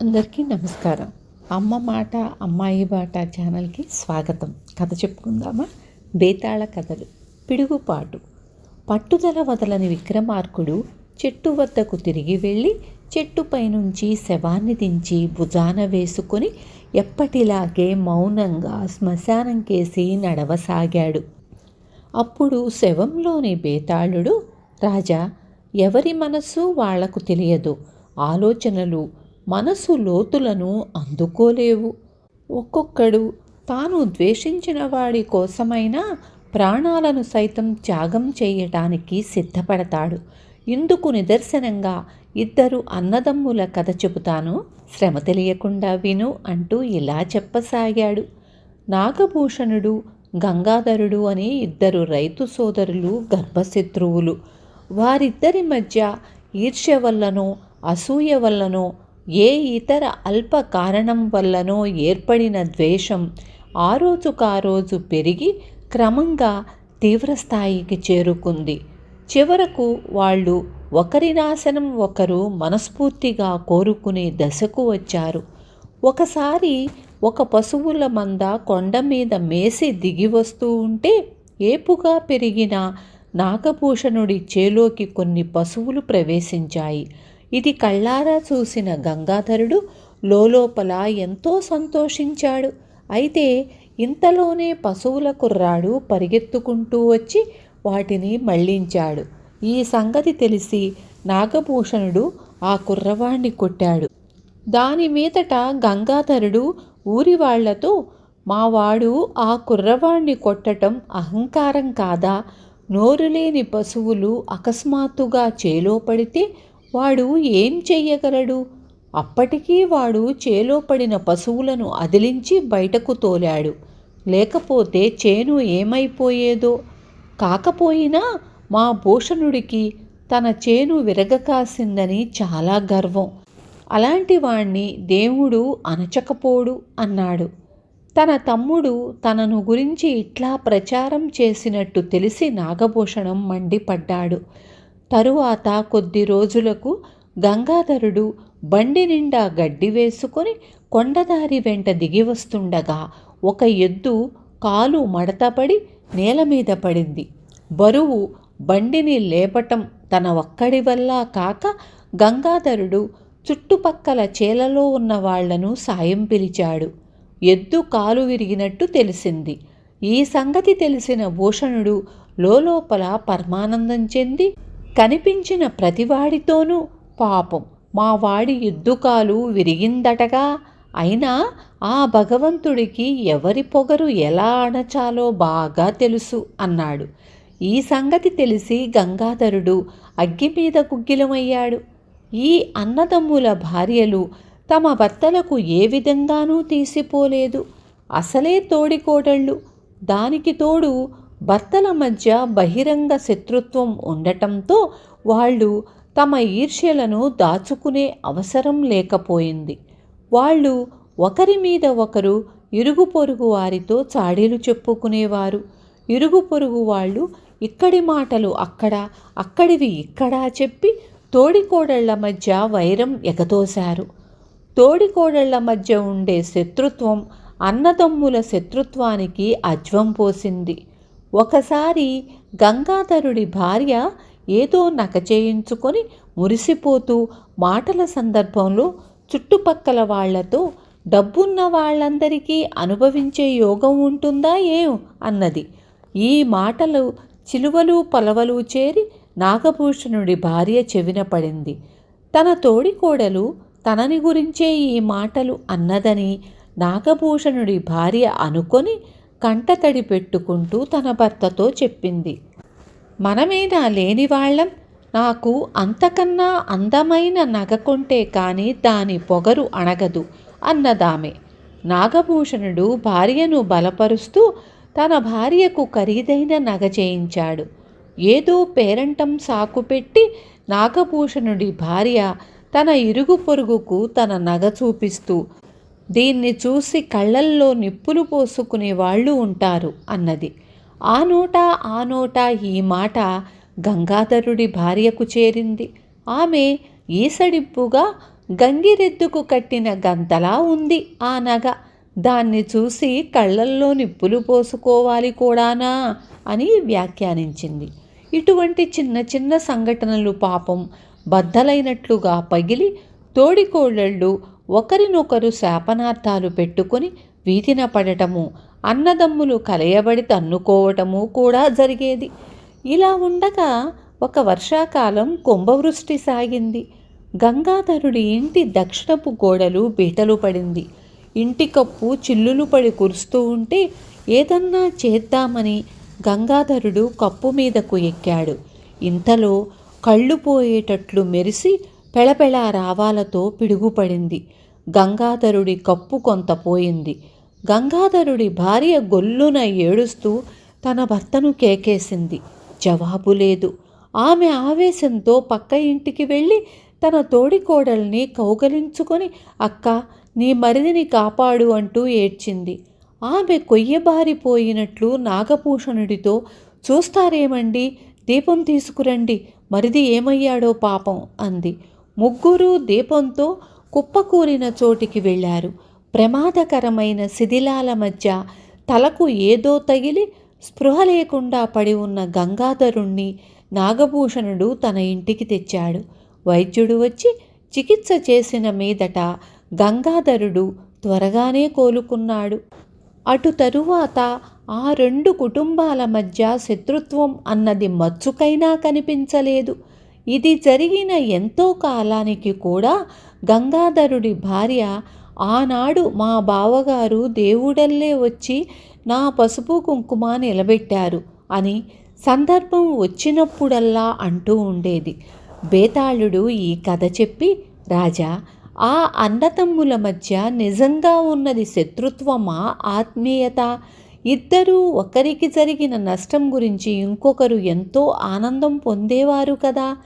అందరికీ నమస్కారం. అమ్మ మాట అమ్మాయి బాట ఛానల్కి స్వాగతం. కథ చెప్పుకుందామా? బేతాళ కథలు. పిడుగుపాటు. పట్టుదల వదలని విక్రమార్కుడు చెట్టు వద్దకు తిరిగి వెళ్ళి చెట్టుపై నుంచి శవాన్ని దించి భుజాన వేసుకొని ఎప్పటిలాగే మౌనంగా శ్మశానం కేసి నడవసాగాడు. అప్పుడు శవంలోని బేతాళుడు, రాజా, ఎవరి మనస్సు వాళ్లకు తెలియదు. ఆలోచనలు మనసు లోతులను అందుకోలేవు. ఒక్కొక్కడు తాను ద్వేషించిన వాడి కోసమైనా ప్రాణాలను సైతం త్యాగం చేయటానికి సిద్ధపడతాడు. ఇందుకు నిదర్శనంగా ఇద్దరు అన్నదమ్ముల కథ చెబుతాను, శ్రమ తెలియకుండా విను అంటూ ఇలా చెప్పసాగాడు. నాగభూషణుడు, గంగాధరుడు అని ఇద్దరు రైతు సోదరులు గర్భశత్రువులు. వారిద్దరి మధ్య ఈర్ష్య వల్లనో అసూయ వల్లనో ఏ ఇతర అల్ప కారణం వల్లనో ఏర్పడిన ద్వేషం ఆ రోజుకారోజు పెరిగి క్రమంగా తీవ్రస్థాయికి చేరుకుంది. చివరకు వాళ్ళు ఒకరి నాశనం ఒకరు మనస్ఫూర్తిగా కోరుకునే దశకు వచ్చారు. ఒకసారి ఒక పశువుల మంద కొండ మీద మేసి దిగి వస్తూ ఉంటే ఏపుగా పెరిగిన నాగభూషణుడి చేలోకి కొన్ని పశువులు ప్రవేశించాయి. ఇది కళ్ళారా చూసిన గంగాధరుడు లోపల ఎంతో సంతోషించాడు. అయితే ఇంతలోనే పశువుల కుర్రాడు పరిగెత్తుకుంటూ వచ్చి వాటిని మళ్లించాడు. ఈ సంగతి తెలిసి నాగభూషణుడు ఆ కుర్రవాణ్ణి కొట్టాడు. దాని మీదట గంగాధరుడు ఊరి వాళ్లతో, మావాడు ఆ కుర్రవాణ్ణి కొట్టడం అహంకారం కాదా? నోరులేని పశువులు అకస్మాత్తుగా చేలో పడితే వాడు ఏం చెయ్యగలడు? అప్పటికీ వాడు చేలో పడిన పశువులను అదిలించి బయటకు తోలాడు. లేకపోతే చేను ఏమైపోయేదో. కాకపోయినా మా భూషణుడికి తన చేను విరగకాసిందని చాలా గర్వం. అలాంటి వాణ్ణి దేవుడు అనచకపోడు అన్నాడు. తన తమ్ముడు తనను గురించి ఇట్లా ప్రచారం చేసినట్టు తెలిసి నాగభూషణం మండిపడ్డాడు. తరువాత కొద్ది రోజులకు గంగాధరుడు బండి నిండా గడ్డి వేసుకొని కొండదారి వెంట దిగి వస్తుండగా ఒక ఎద్దు కాలు మడతపడి నేల మీద పడింది. బరువు బండిని లేపటం తన ఒక్కడి వల్ల కాక గంగాధరుడు చుట్టుపక్కల చేలలో ఉన్న వాళ్లను సాయం పిలిచాడు. ఎద్దు కాలు విరిగినట్టు తెలిసింది. ఈ సంగతి తెలిసిన భూషణుడు లోపల పరమానందం చెంది కనిపించిన ప్రతివాడితోనూ, పాపం మా వాడి ఎద్దుకాలు విరిగిందటగా, అయినా ఆ భగవంతుడికి ఎవరి పొగరు ఎలా అణచాలో బాగా తెలుసు అన్నాడు. ఈ సంగతి తెలిసి గంగాధరుడు అగ్గి మీద గుగ్గిలమయ్యాడు. ఈ అన్నదమ్ముల భార్యలు తమ భర్తలకు ఏ విధంగానూ తీసిపోలేదు. అసలే తోడికోడళ్ళు. దానికి తోడు భర్తల మధ్య బహిరంగ శత్రుత్వం ఉండటంతో వాళ్ళు తమ ఈర్ష్యలను దాచుకునే అవసరం లేకపోయింది. వాళ్ళు ఒకరి మీద ఒకరు ఇరుగు పొరుగు వారితో చాడీలు చెప్పుకునేవారు. ఇరుగు పొరుగు వాళ్ళు ఇక్కడి మాటలు అక్కడ, అక్కడివి ఇక్కడా చెప్పి తోడికోడళ్ల మధ్య వైరం ఎగదోశారు. తోడికోడళ్ల మధ్య ఉండే శత్రుత్వం అన్నదమ్ముల శత్రుత్వానికి అజ్వం పోసింది. ఒకసారి గంగాధరుడి భార్య ఏదో నక చేయించుకొని మురిసిపోతూ మాటల సందర్భంలో చుట్టుపక్కల వాళ్లతో, డబ్బున్న వాళ్ళందరికీ అనుభవించే యోగం ఉంటుందా ఏం అన్నది. ఈ మాటలు చిలువలు పలవలు చేరి నాగభూషణుడి భార్య చెవిన పడింది. తన తోడికోడలు తనని గురించే ఈ మాటలు అన్నదని నాగభూషణుడి భార్య అనుకొని కంటతడి పెట్టుకుంటూ తన భర్తతో చెప్పింది. మనమేనా లేనివాళ్లం? నాకు అంతకన్నా అందమైన నగ కొంటే కానీ దాని పొగరు అణగదు అన్నదామె. నాగభూషణుడు భార్యను బలపరుస్తూ తన భార్యకు ఖరీదైన నగ చేయించాడు. ఏదో పేరంటం సాకుపెట్టి నాగభూషణుడి భార్య తన ఇరుగు పొరుగుకు తన నగ చూపిస్తూ, దీన్ని చూసి కళ్ళల్లో నిప్పులు పోసుకునే వాళ్ళు ఉంటారు అన్నది. ఆ నోట ఈ మాట గంగాధరుడి భార్యకు చేరింది. ఆమె ఈసడింపుగా గంగిరెద్దుకు కట్టిన గంతలా ఉంది ఆ నగ. దాన్ని చూసి కళ్ళల్లో నిప్పులు పోసుకోవాలి కూడానా అని వ్యాఖ్యానించింది. ఇటువంటి చిన్న చిన్న సంఘటనలు పాపం బద్దలైనట్లుగా పగిలి తోడికోడళ్ళు ఒకరినొకరు శాపనార్థాలు పెట్టుకొని వీధిన పడటము, అన్నదమ్ములు కలయబడి తన్నుకోవటము కూడా జరిగేది. ఇలా ఉండగా ఒక వర్షాకాలం కుంభవృష్టి సాగింది. గంగాధరుడి ఇంటి దక్షిణపు గోడలు బీటలు పడింది. ఇంటి కప్పు చిల్లులు పడి కురుస్తూ ఉంటే ఏదన్నా చేద్దామని గంగాధరుడు కప్పు మీదకు ఎక్కాడు. ఇంతలో కళ్ళు పోయేటట్లు మెరిసి పెళపెళ రావాలతో పిడుగుపడింది. గంగాధరుడి కప్పు కొంత పోయింది. గంగాధరుడి భార్య గొల్లున ఏడుస్తూ తన భర్తను కేకేసింది. జవాబు లేదు. ఆమె ఆవేశంతో పక్క ఇంటికి వెళ్ళి తన తోడికోడల్ని కౌగలించుకొని, అక్క, నీ మరిదిని కాపాడు అంటూ ఏడ్చింది. ఆమె కొయ్యబారిపోయినట్లు నాగభూషణుడితో, చూస్తారేమండి, దీపం తీసుకురండి, మరిది ఏమయ్యాడో పాపం అంది. ముగ్గురు దీపంతో కుప్పకూలిన చోటికి వెళ్ళారు. ప్రమాదకరమైన శిథిలాల మధ్య తలకు ఏదో తగిలి స్పృహ లేకుండా పడి ఉన్న గంగాధరుణ్ణి నాగభూషణుడు తన ఇంటికి తెచ్చాడు. వైద్యుడు వచ్చి చికిత్స చేసిన మీదట గంగాధరుడు త్వరగానే కోలుకున్నాడు. అటు తరువాత ఆ రెండు కుటుంబాల మధ్య శత్రుత్వం అన్నది మచ్చుకైనా కనిపించలేదు. ఇది జరిగిన ఎంతో కాలానికి కూడా గంగాధరుడి భార్య, ఆనాడు మా బావగారు దేవుడల్లే వచ్చి నా పసుపు కుంకుమ నిలబెట్టారు అని సందర్భం వచ్చినప్పుడల్లా అంటూ ఉండేది. బేతాళుడు ఈ కథ చెప్పి, రాజా, ఆ అన్నతమ్ముల మధ్య నిజంగా ఉన్నది శత్రుత్వమా, ఆత్మీయత? ఇద్దరూ ఒకరికి జరిగిన నష్టం గురించి ఇంకొకరు ఎంతో ఆనందం పొందేవారు కదా.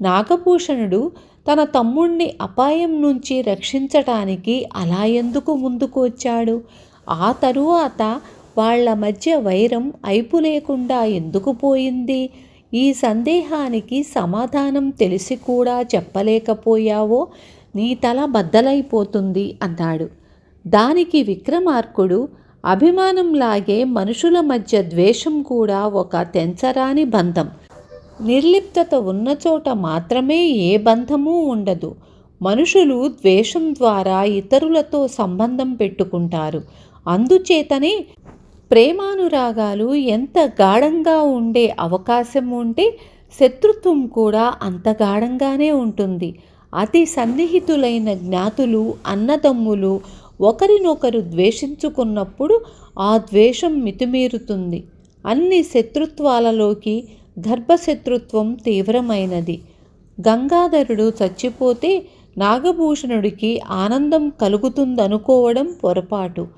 నాగభూషణుడు తన తమ్ముణ్ణి అపాయం నుంచి రక్షించటానికి అలా ఎందుకు ముందుకు వచ్చాడు? ఆ తరువాత వాళ్ల మధ్య వైరం అయిపు లేకుండా ఎందుకు పోయింది? ఈ సందేహానికి సమాధానం తెలిసి కూడా చెప్పలేకపోయావో నీ తల బద్దలైపోతుంది అన్నాడు. దానికి విక్రమార్కుడు, అభిమానంలాగే మనుషుల మధ్య ద్వేషం కూడా ఒక తెంచరాని బంధం. నిర్లిప్తత ఉన్నచోట మాత్రమే ఏ బంధమూ ఉండదు. మనుషులు ద్వేషం ద్వారా ఇతరులతో సంబంధం పెట్టుకుంటారు. అందుచేతనే ప్రేమానురాగాలు ఎంత గాఢంగా ఉండే అవకాశం ఉంటే శత్రుత్వం కూడా అంత గాఢంగానే ఉంటుంది. అతి సన్నిహితులైన జ్ఞాతులు, అన్నదమ్ములు ఒకరినొకరు ద్వేషించుకున్నప్పుడు ఆ ద్వేషం మితిమీరుతుంది. అన్ని శత్రుత్వాలలోకి గర్భశత్రుత్వం తీవ్రమైనది. గంగాధరుడు చచ్చిపోతే నాగభూషణుడికి ఆనందం కలుగుతుందనుకోవడం పొరపాటు.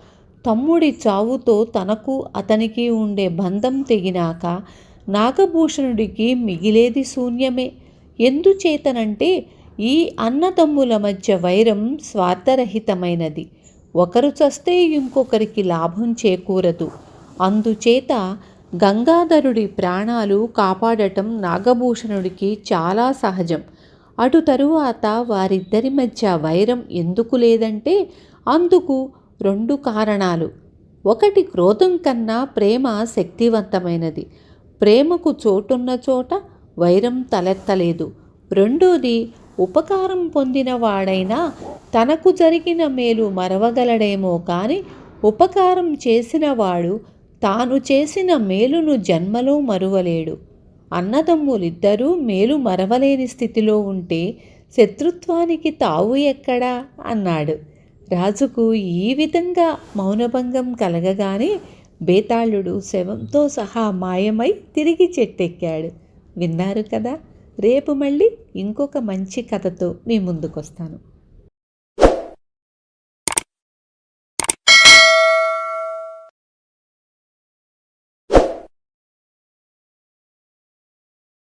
తమ్ముడి చావుతో తనకు అతనికి ఉండే బంధం తెగినాక నాగభూషణుడికి మిగిలేది శూన్యమే. ఎందుచేతనంటే ఈ అన్నదమ్ముల మధ్య వైరం స్వార్థరహితమైనది. ఒకరు చస్తే ఇంకొకరికి లాభం చేకూరదు. అందుచేత గంగాధరుడి ప్రాణాలు కాపాడటం నాగభూషణుడికి చాలా సహజం. అటు తరువాత వారిద్దరి మధ్య వైరం ఎందుకు లేదంటే అందుకు రెండు కారణాలు. ఒకటి, క్రోధం కన్నా ప్రేమ శక్తివంతమైనది. ప్రేమకు చోటున్న చోట వైరం తలెత్తలేదు. రెండోది, ఉపకారం పొందినవాడైనా తనకు జరిగిన మేలు మరవగలడేమో కానీ ఉపకారం చేసినవాడు తాను చేసిన మేలును జన్మలో మరువలేడు. అన్నదమ్ములిద్దరూ మేలు మరవలేని స్థితిలో ఉంటే శత్రుత్వానికి తావు ఎక్కడా అన్నాడు. రాజుకు ఈ విధంగా మౌనభంగం కలగగానే బేతాళుడు శవంతో సహా మాయమై తిరిగి చెట్టెక్కాడు. విన్నారు కదా. రేపు మళ్ళీ ఇంకొక మంచి కథతో మీ ముందుకొస్తాను.